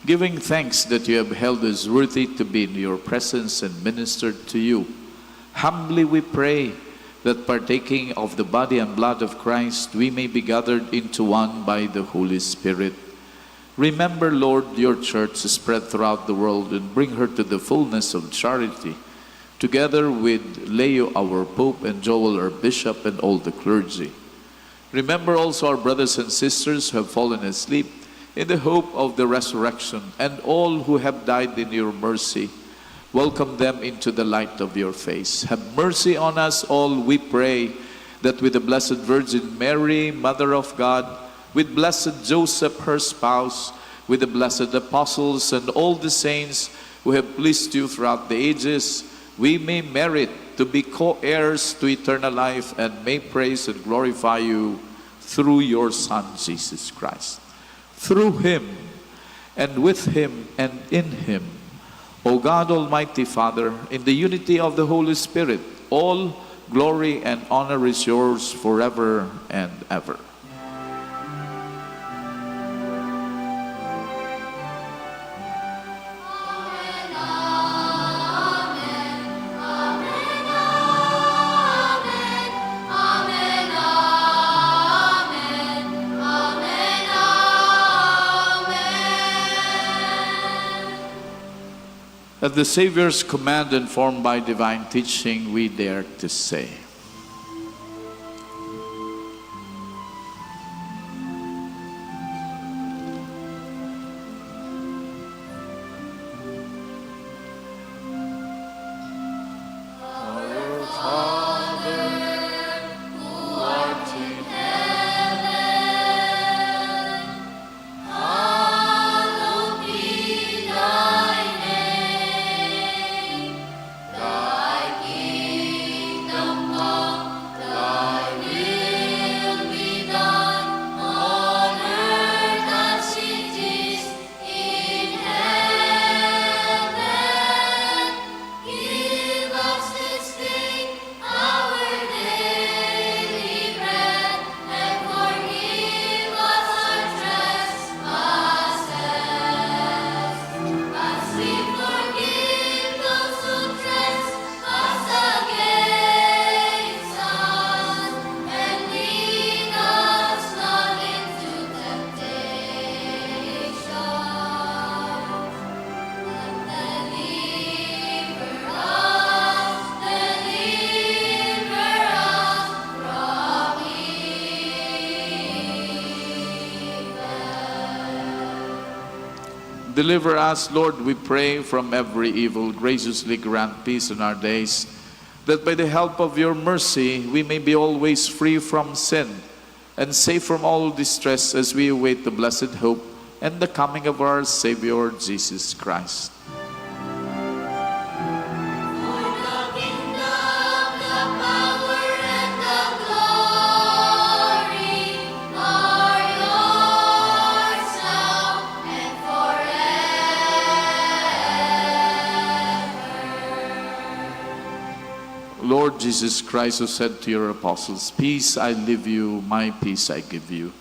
giving thanks that you have held us worthy to be in your presence and ministered to you. Humbly we pray that partaking of the body and blood of Christ, we may be gathered into one by the Holy Spirit. Remember, Lord, your church spread throughout the world and bring her to the fullness of charity, together with Leo, our Pope, and Joel, our Bishop, and all the clergy. Remember also our brothers and sisters who have fallen asleep in the hope of the resurrection, and all who have died in your mercy. Welcome them into the light of your face. Have mercy on us all, we pray, that with the Blessed Virgin Mary, Mother of God, with blessed Joseph, her spouse, with the blessed apostles and all the saints who have pleased you throughout the ages, we may merit to be co-heirs to eternal life and may praise and glorify you through your Son, Jesus Christ. Through him, and with him, and in him, O God, Almighty Father, in the unity of the Holy Spirit, all glory and honor is yours forever and ever. At the Savior's command, informed by divine teaching, we dare to say, deliver us, Lord, we pray, from every evil. Graciously grant peace in our days, that by the help of your mercy we may be always free from sin and safe from all distress as we await the blessed hope and the coming of our Savior, Jesus Christ. Lord Jesus Christ, who said to your apostles, "Peace I leave you, my peace I give you,"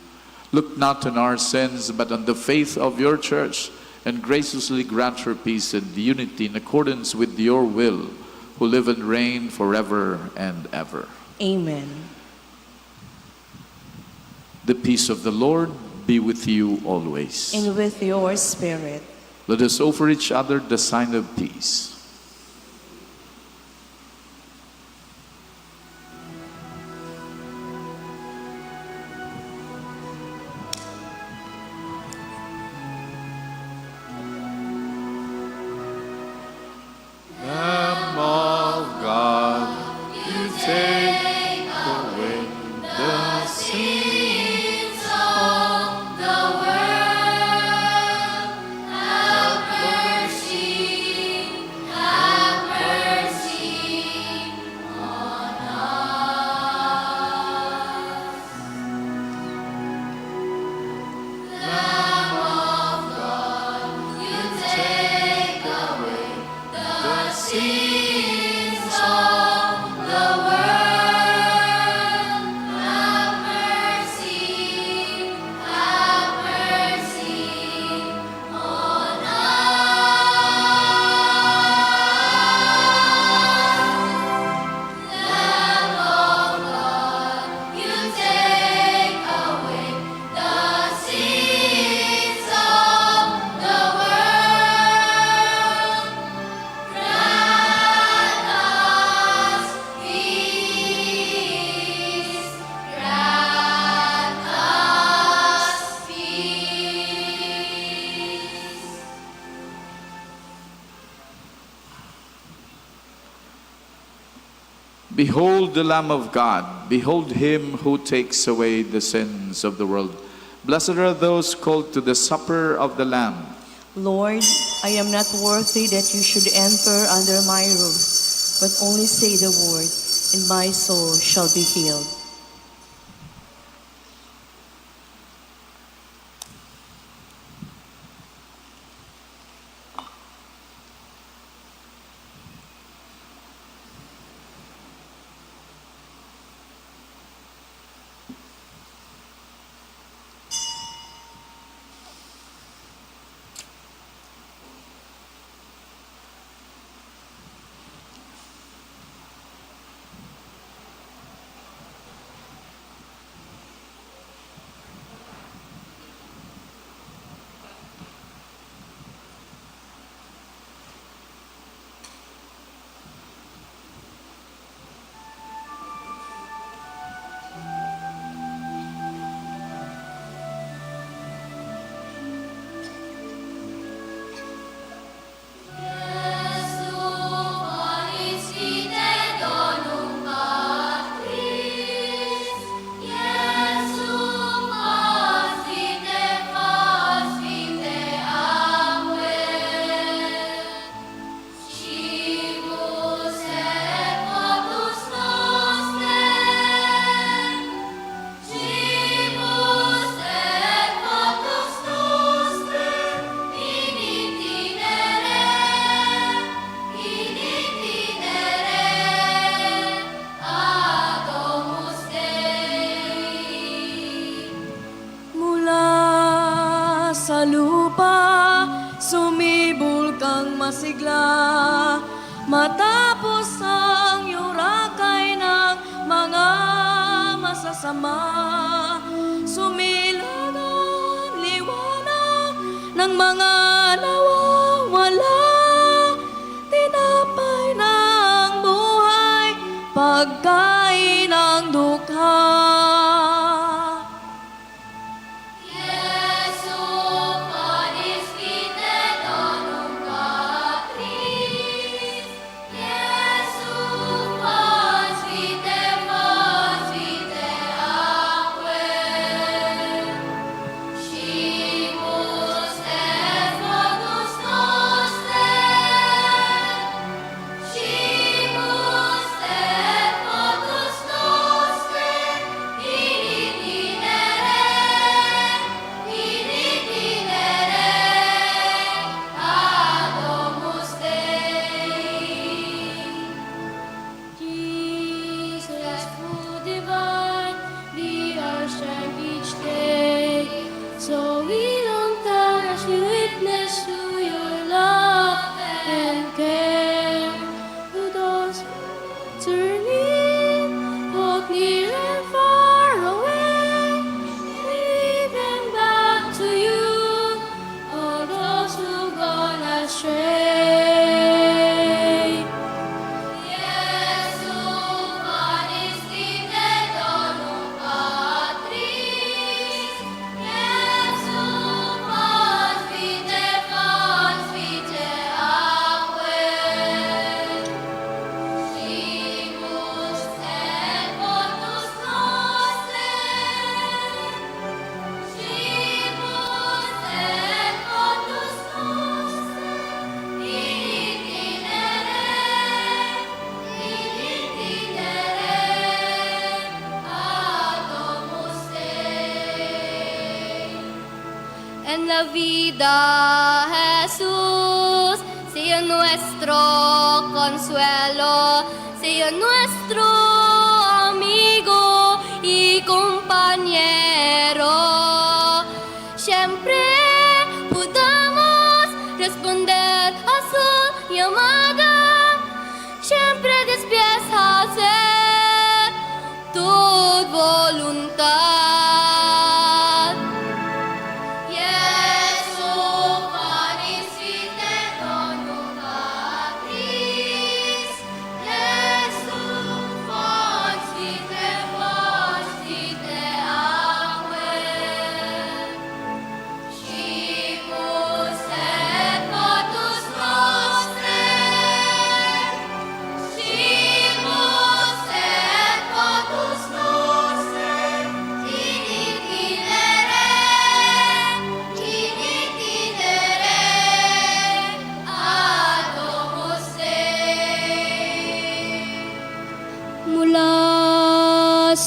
look not on our sins, but on the faith of your church, and graciously grant her peace and unity in accordance with your will, who live and reign forever and ever. Amen. The peace of the Lord be with you always. And with your spirit. Let us offer each other the sign of peace. Lamb of God, you take away the sins of the world, have mercy, Behold the Lamb of God. Behold him who takes away the sins of the world. Blessed are those called to the supper of the Lamb. Lord, I am not worthy that you should enter under my roof, but only say the word, and my soul shall be healed. Sa lupa, sumibol kang masigla, matapos ang yurakay ng mga masasama. Sumilag ang liwanag ng mga nawawala, tinapay ng buhay, pagkain ng dukha. En la vida, Jesús, sea nuestro consuelo, sea nuestro amigo y compañero. Siempre podamos responder a su llamada, siempre despierta a hacer tu voluntad.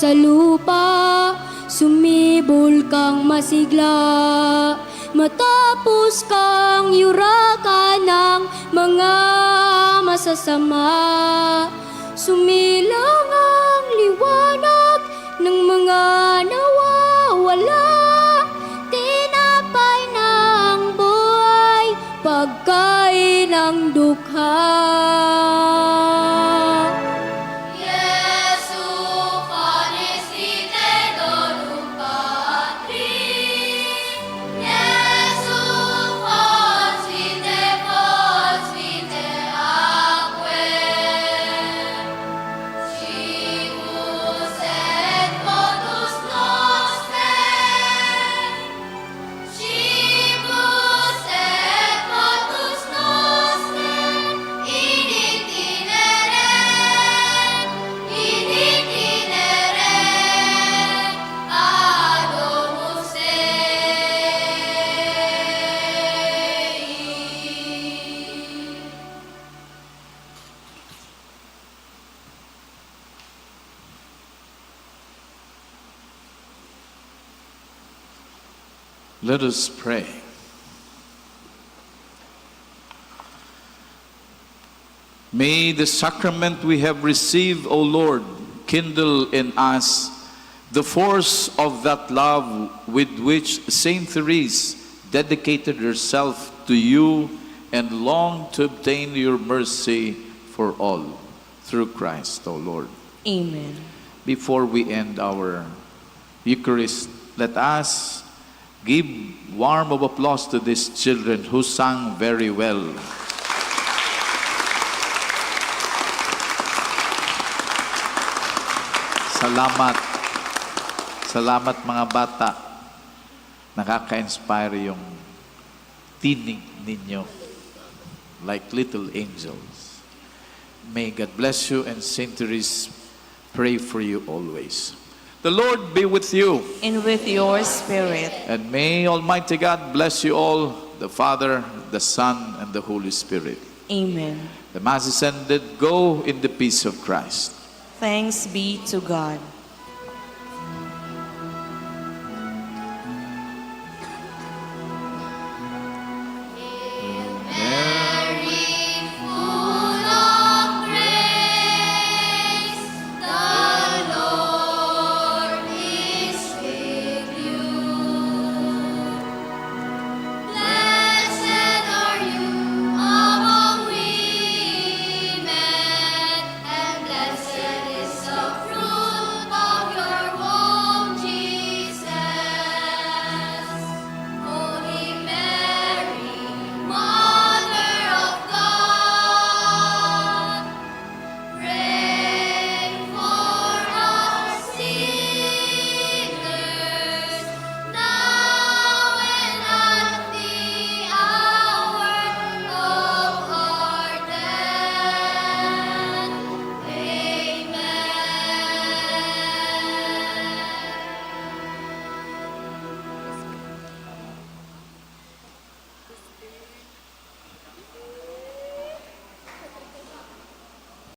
sa lupa, sumibol kang masigla. Matapos kang yurakan ng mga masasama, sumilang ang liwanag ng mga nawawala. Tinapay ng buhay, pagkain ng dukha. Jesu fanesite donum Patris. Jesu fanesite aquae. Scimus et modus noster. Scimus et modus noster. In itinere ad domus Dei. Let us pray. May the sacrament we have received, O Lord, kindle in us the force of that love with which Saint Therese dedicated herself to you and longed to obtain your mercy for all. Through Christ, O Lord. Amen. Before we end our Eucharist, let us give warm of applause to these children who sang very well. Salamat. Salamat mga bata. Nakaka-inspire yung tinig ninyo. Like little angels. May God bless you and Saint Therese pray for you always. The Lord be with you. And with your spirit. And may Almighty God bless you all, the Father, the Son, and the Holy Spirit. Amen. The Mass is ended. Go in the peace of Christ. Thanks be to God.